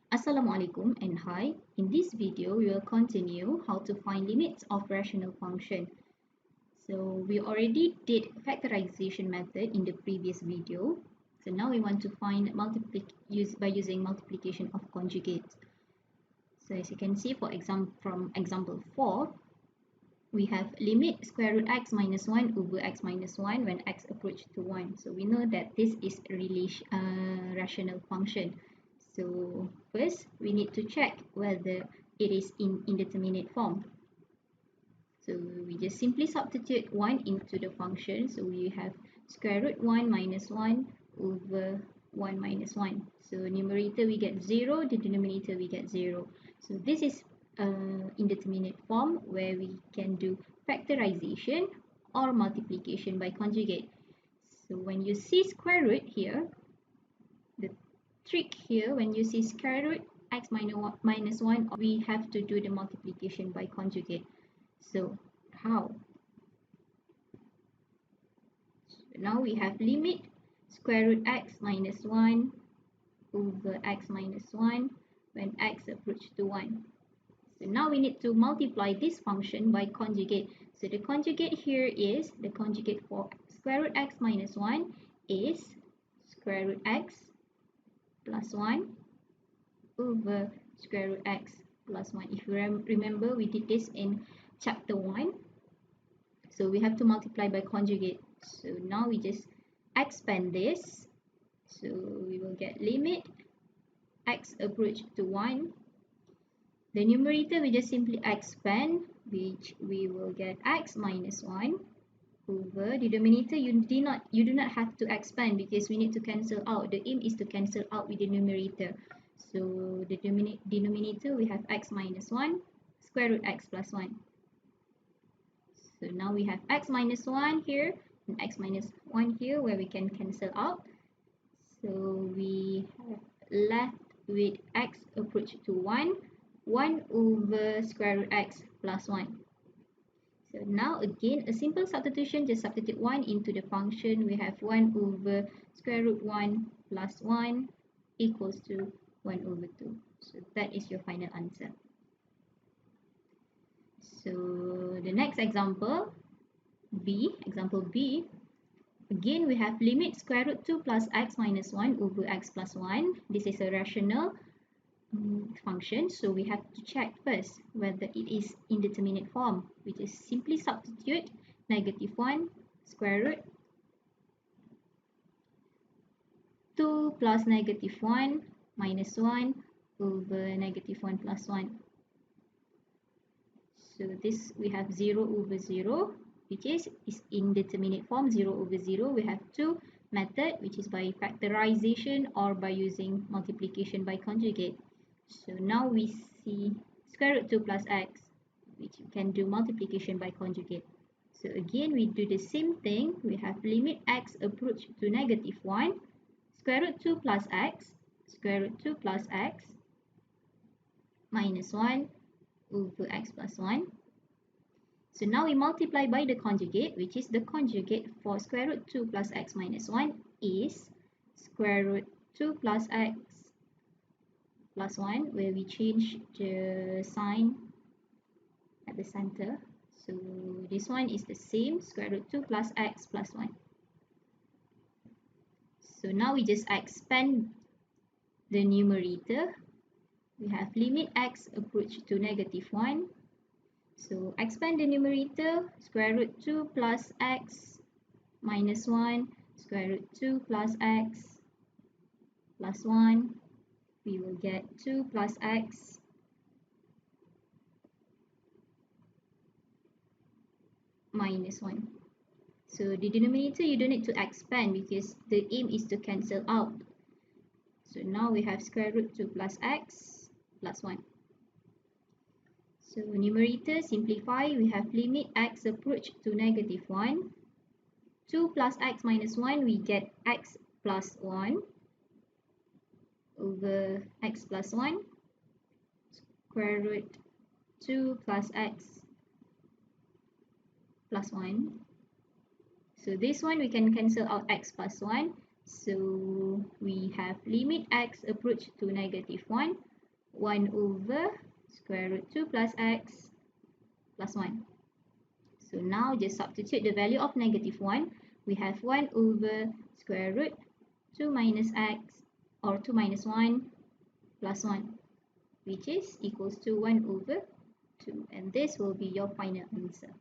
Assalamualaikum and hi. In this video, we will continue how to find limits of rational function. So we already did factorization method in the previous video. So now we want to find by using multiplication of conjugates. So as you can see, from example 4, we have limit square root x minus 1 over x minus 1 when x approach to 1. So we know that this is a rational function. So first, we need to check whether it is in indeterminate form. So we just simply substitute 1 into the function. So we have square root 1 minus 1 over 1 minus 1. So numerator we get 0, the denominator we get 0. So this is indeterminate form where we can do factorization or multiplication by conjugate. So when you see square root here, the trick here, when you see square root x minus 1, we have to do the multiplication by conjugate. So how? So now we have limit square root x minus 1 over x minus 1 when x approach to 1. So now we need to multiply this function by conjugate. So the conjugate here is, the conjugate for square root x minus 1 is square root x plus 1 over square root x plus 1. If you remember, we did this in chapter 1. So we have to multiply by conjugate. So now we just expand this. So we will get limit x approach to 1. The numerator we just simply expand, which we will get x minus 1 over the denominator. You do not have to expand because we need to cancel out. The aim is to cancel out with the numerator. So the denominator we have x minus 1 square root x plus 1. So now we have x minus 1 here and x minus 1 here where we can cancel out. So we have left with x approach to 1 over square root x plus 1. So now again, a simple substitution, just substitute 1 into the function. We have 1 over square root 1 plus 1 equals to 1 over 2. So that is your final answer. So the next example, example B, again we have limit square root 2 plus x minus 1 over x plus 1. This is a rational function, so we have to check first whether it is indeterminate form. We just simply substitute -1 square root 2 plus -1 minus 1 over -1 plus 1. So this we have 0 over 0, which is indeterminate form. 0 over 0, we have two methods, which is by factorization or by using multiplication by conjugate. So now we see square root 2 plus x, which you can do multiplication by conjugate. So again, we do the same thing. We have limit x approach to -1, square root 2 plus x, square root 2 plus x, minus 1 over x plus 1. So now we multiply by the conjugate, which is the conjugate for square root 2 plus x minus 1 is square root 2 plus x plus 1, where we change the sign at the center. So this one is the same, square root 2 plus x plus 1. So now we just expand the numerator. We have limit x approach to -1. So expand the numerator, square root 2 plus x minus 1, square root 2 plus x plus 1. We will get 2 plus x minus 1. So the denominator you don't need to expand because the aim is to cancel out. So now we have square root 2 plus x plus 1. So numerator simplify, we have limit x approach to -1. 2 plus x minus 1, we get x plus 1 over x plus 1, square root 2 plus x plus 1. So this one we can cancel out x plus 1. So we have limit x approach to -1, 1 over square root 2 plus x plus 1. So now just substitute the value of -1. We have 1 over square root 2 minus x, or 2 minus 1 plus 1, which is equals to 1 over 2. And this will be your final answer.